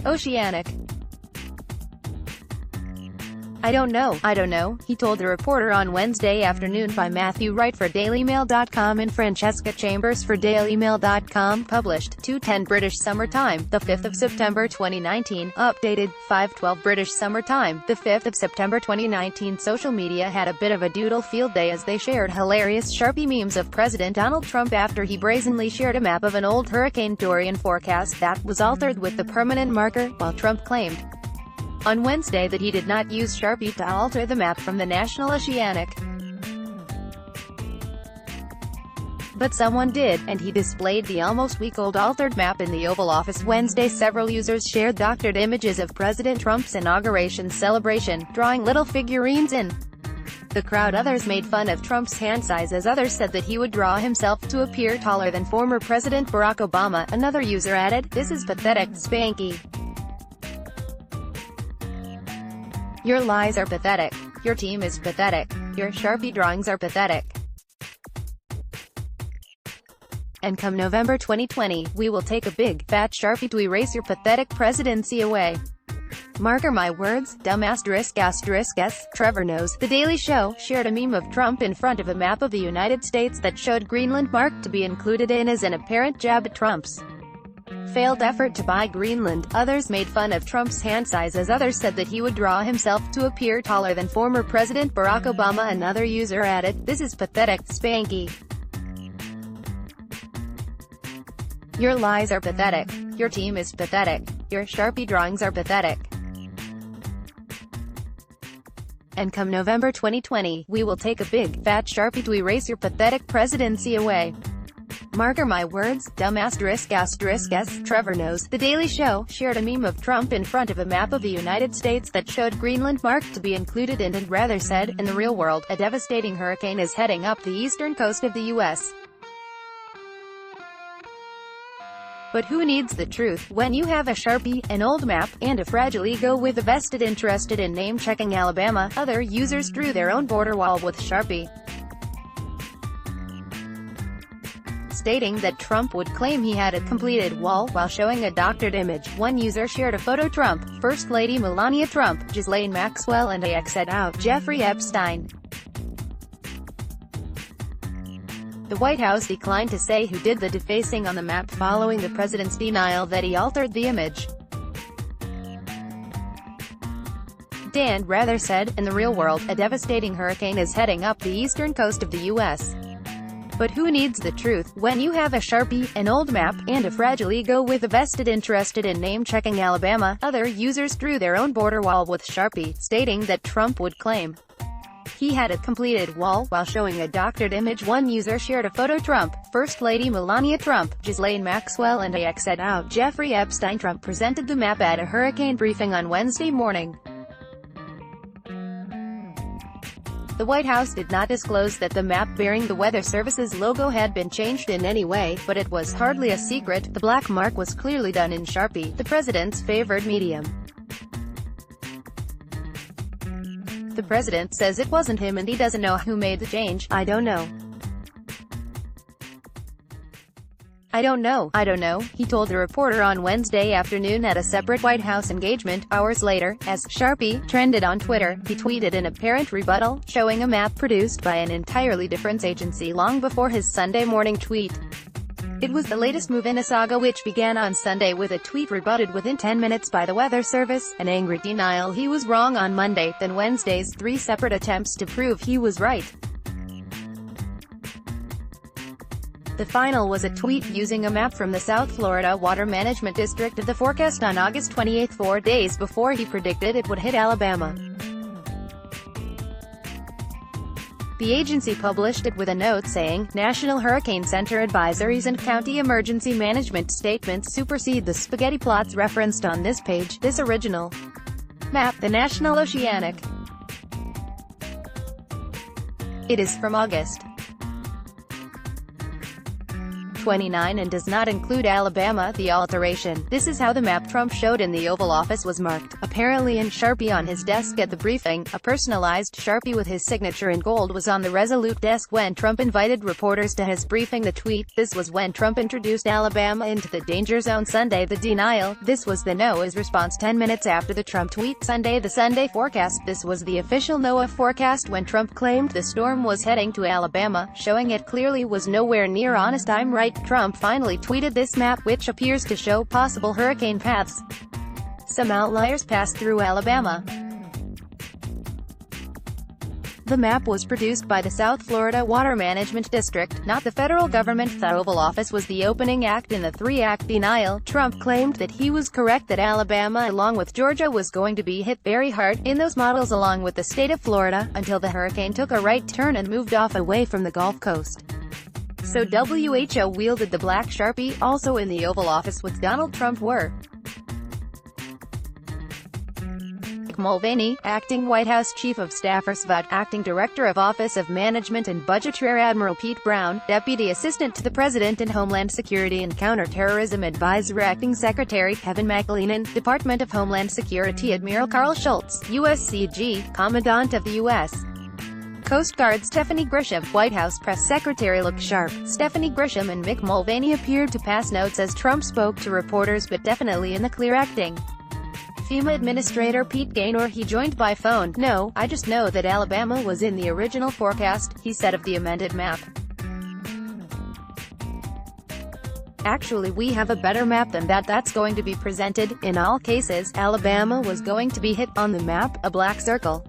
Oceanic. I don't know, he told a reporter on Wednesday afternoon. By Matthew Wright for DailyMail.com and Francesca Chambers for DailyMail.com, published 2:10 British Summer Time, the 5th of September 2019, updated 5:12 British Summer Time, the 5th of September 2019. Social media had a bit of a doodle field day as they shared hilarious Sharpie memes of President Donald Trump after he brazenly shared a map of an old Hurricane Dorian forecast that was altered with the permanent marker, while Trump claimed on Wednesday that he did not use Sharpie to alter the map from the National Oceanic. But someone did, and he displayed the almost week-old altered map in the Oval Office Wednesday. Several users shared doctored images of President Trump's inauguration celebration, drawing little figurines in the crowd. Others made fun of Trump's hand size as others said that he would draw himself to appear taller than former President Barack Obama. Another user added, "This is pathetic, Spanky. Your lies are pathetic. Your team is pathetic. Your Sharpie drawings are pathetic. And come November 2020, we will take a big, fat Sharpie to erase your pathetic presidency away. Marker my words, dumb asterisk asterisk s. Trevor knows." The Daily Show shared a meme of Trump in front of a map of the United States that showed Greenland marked to be included in as an apparent jab at Trump's failed effort to buy Greenland. Others made fun of Trump's hand size as others said that he would draw himself to appear taller than former President Barack Obama. Another user added, "This is pathetic, Spanky. Your lies are pathetic. Your team is pathetic. Your Sharpie drawings are pathetic. And come November 2020, we will take a big, fat Sharpie to erase your pathetic presidency away. Marker my words, dumb asterisk asterisk s. Trevor knows." The Daily Show shared a meme of Trump in front of a map of the United States that showed Greenland marked to be included in and rather said, "In the real world, a devastating hurricane is heading up the eastern coast of the U.S. But who needs the truth when you have a Sharpie, an old map, and a fragile ego with a vested interest in name-checking Alabama?" Other users drew their own border wall with Sharpie, stating that Trump would claim he had a completed wall while showing a doctored image. One user shared a photo Trump, First Lady Melania Trump, Ghislaine Maxwell and AXed out Jeffrey Epstein. The White House declined to say who did the defacing on the map following the president's denial that he altered the image. Dan Rather said, "In the real world, a devastating hurricane is heading up the eastern coast of the U.S. But who needs the truth when you have a Sharpie, an old map, and a fragile ego with a vested interest in name-checking Alabama?" Other users drew their own border wall with Sharpie, stating that Trump would claim he had a completed wall while showing a doctored image. One user shared a photo Trump, First Lady Melania Trump, Ghislaine Maxwell and AXed out Jeffrey Epstein. Trump presented the map at a hurricane briefing on Wednesday morning. The White House did not disclose that the map bearing the Weather Service's logo had been changed in any way, but it was hardly a secret. The black mark was clearly done in Sharpie, the president's favored medium. The president says it wasn't him and he doesn't know who made the change. I don't know, he told a reporter on Wednesday afternoon at a separate White House engagement. Hours later, as Sharpie trended on Twitter, he tweeted an apparent rebuttal, showing a map produced by an entirely different agency long before his Sunday morning tweet. It was the latest move in a saga which began on Sunday with a tweet rebutted within 10 minutes by the Weather Service, an angry denial he was wrong on Monday, then Wednesday's 3 separate attempts to prove he was right. The final was a tweet using a map from the South Florida Water Management District of the forecast on August 28, 4 days before he predicted it would hit Alabama. The agency published it with a note saying, "National Hurricane Center advisories and county emergency management statements supersede the spaghetti plots referenced on this page. This original map, the National Oceanic. It is from August 29 and does not include Alabama. The alteration. This is how the map Trump showed in the Oval Office was marked, apparently in Sharpie on his desk at the briefing. A personalized Sharpie with his signature in gold was on the Resolute desk when Trump invited reporters to his briefing. The tweet. This was when Trump introduced Alabama into the danger zone Sunday. The denial. This was the NOAA's response 10 minutes after the Trump tweet. Sunday. The Sunday forecast. This was the official NOAA forecast when Trump claimed the storm was heading to Alabama, showing it clearly was nowhere near honest. I'm right. Trump finally tweeted this map, which appears to show possible hurricane paths. Some outliers passed through Alabama. The map was produced by the South Florida Water Management District, not the federal government. The Oval Office was the opening act in the three-act denial. Trump claimed that he was correct, that Alabama along with Georgia was going to be hit very hard in those models along with the state of Florida, until the hurricane took a right turn and moved off away from the Gulf Coast. So WHO wielded the black Sharpie. Also in the Oval Office with Donald Trump were Mulvaney, acting White House Chief of Staff Roosevelt, acting Director of Office of Management and Budget Rear Admiral Pete Brown, Deputy Assistant to the President and Homeland Security and Counterterrorism Advisor Acting Secretary Kevin McAleenan, Department of Homeland Security Admiral Carl Schultz, USCG, Commandant of the U.S. Coast Guard Stephanie Grisham, White House Press Secretary Look Sharp. Stephanie Grisham and Mick Mulvaney appeared to pass notes as Trump spoke to reporters, but definitely in the clear. Acting FEMA Administrator Pete Gaynor. He joined by phone. No, I just know that Alabama was in the original forecast, he said of the amended map. Actually, we have a better map than that that's going to be presented. In all cases, Alabama was going to be hit. On the map, a black circle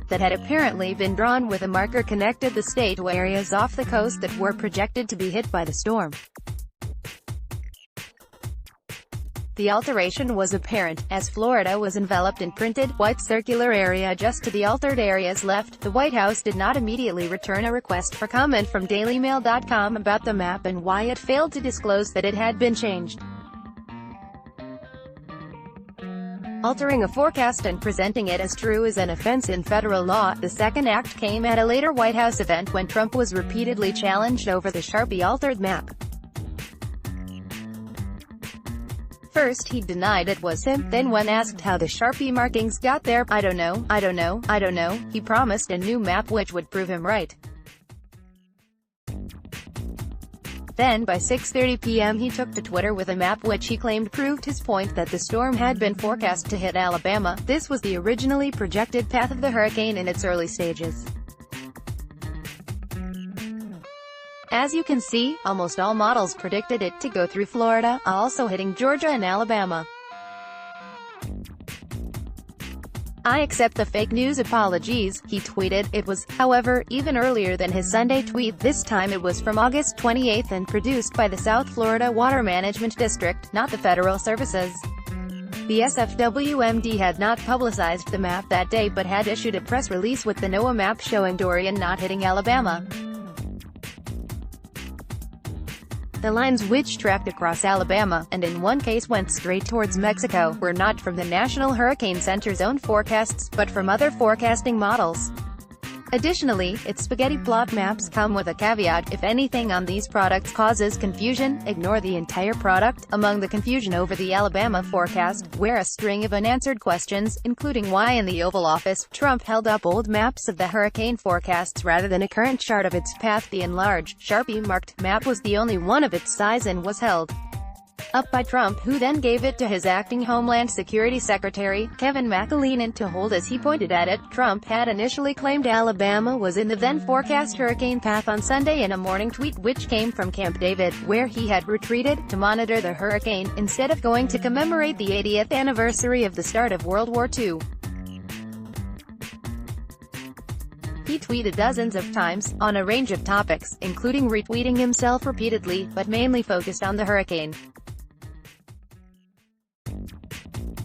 that had apparently been drawn with a marker connected the state to areas off the coast that were projected to be hit by the storm. The alteration was apparent, as Florida was enveloped in printed, white circular area just to the altered areas left. The White House did not immediately return a request for comment from DailyMail.com about the map and why it failed to disclose that it had been changed. Altering a forecast and presenting it as true is an offense in federal law. The second act came at a later White House event when Trump was repeatedly challenged over the Sharpie-altered map. First he denied it was him, then when asked how the Sharpie markings got there, I don't know, he promised a new map which would prove him right. Then by 6:30 p.m. he took to Twitter with a map which he claimed proved his point that the storm had been forecast to hit Alabama. This was the originally projected path of the hurricane in its early stages. As you can see, almost all models predicted it to go through Florida, also hitting Georgia and Alabama. I accept the fake news apologies, he tweeted. It was, however, even earlier than his Sunday tweet. This time it was from August 28 and produced by the South Florida Water Management District, not the Federal Services. The SFWMD had not publicized the map that day but had issued a press release with the NOAA map showing Dorian not hitting Alabama. The lines which tracked across Alabama, and in one case went straight towards Mexico, were not from the National Hurricane Center's own forecasts, but from other forecasting models. Additionally, its spaghetti plot maps come with a caveat: if anything on these products causes confusion, ignore the entire product. Among the confusion over the Alabama forecast were a string of unanswered questions, including why in the Oval Office, Trump held up old maps of the hurricane forecasts rather than a current chart of its path. The enlarged, Sharpie-marked map was the only one of its size and was held up by Trump, who then gave it to his acting Homeland Security Secretary, Kevin McAleenan, to hold as he pointed at it. Trump had initially claimed Alabama was in the then-forecast hurricane path on Sunday in a morning tweet which came from Camp David, where he had retreated to monitor the hurricane, instead of going to commemorate the 80th anniversary of the start of World War II. He tweeted dozens of times, on a range of topics, including retweeting himself repeatedly, but mainly focused on the hurricane.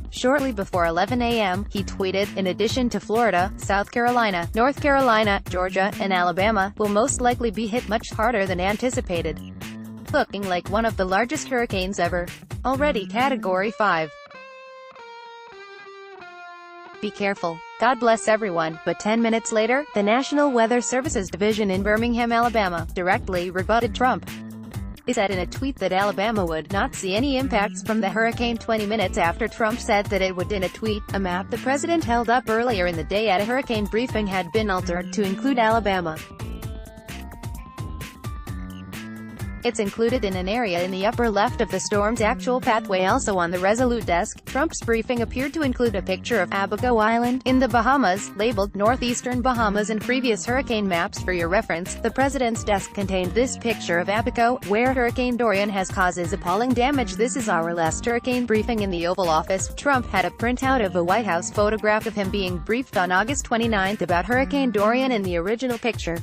Shortly before 11 a.m., he tweeted, in addition to Florida, South Carolina, North Carolina, Georgia, and Alabama, will most likely be hit much harder than anticipated, looking like one of the largest hurricanes ever. Already Category 5. Be careful. God bless everyone. But 10 minutes later, the National Weather Services Division in Birmingham, Alabama, directly rebutted Trump. He said in a tweet that Alabama would not see any impacts from the hurricane 20 minutes after Trump said that it would. In a tweet, a map the president held up earlier in the day at a hurricane briefing had been altered to include Alabama. It's included in an area in the upper left of the storm's actual pathway. Also on the Resolute desk, Trump's briefing appeared to include a picture of Abaco Island, in the Bahamas, labeled Northeastern Bahamas. In previous hurricane maps for your reference, the president's desk contained this picture of Abaco, where Hurricane Dorian has caused appalling damage. This is our last hurricane briefing in the Oval Office. Trump had a printout of a White House photograph of him being briefed on August 29 about Hurricane Dorian in the original picture.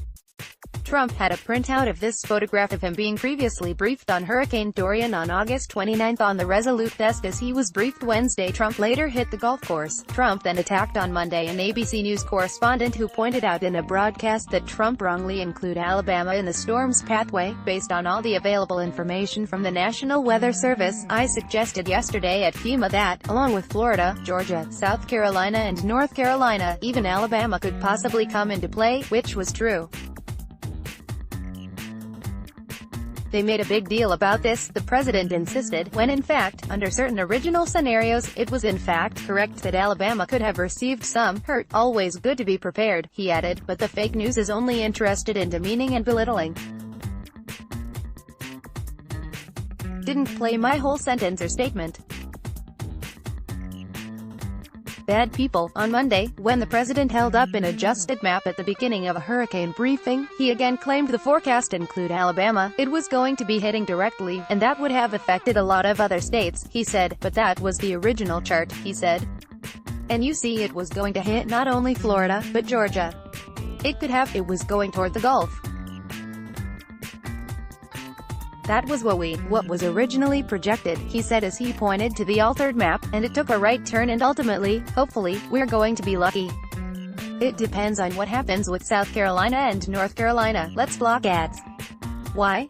Trump had a printout of this photograph of him being previously briefed on Hurricane Dorian on August 29 on the Resolute desk as he was briefed Wednesday. Trump later hit the golf course. Trump then attacked on Monday an ABC News correspondent who pointed out in a broadcast that Trump wrongly included Alabama in the storm's pathway. Based on all the available information from the National Weather Service, I suggested yesterday at FEMA that, along with Florida, Georgia, South Carolina and North Carolina, even Alabama could possibly come into play, which was true. They made a big deal about this, the president insisted, when in fact, under certain original scenarios, it was in fact correct that Alabama could have received some hurt. Always good to be prepared, he added, but the fake news is only interested in demeaning and belittling. Didn't play my whole sentence or statement. Bad people. On Monday, when the president held up an adjusted map at the beginning of a hurricane briefing, he again claimed the forecast included Alabama. It was going to be hitting directly, and that would have affected a lot of other states, he said, but that was the original chart, he said. And you see it was going to hit not only Florida, but Georgia. It was going toward the Gulf. That was what was originally projected, he said as he pointed to the altered map, and it took a right turn and ultimately, hopefully, we're going to be lucky. It depends on what happens with South Carolina and North Carolina. Let's block ads. Why?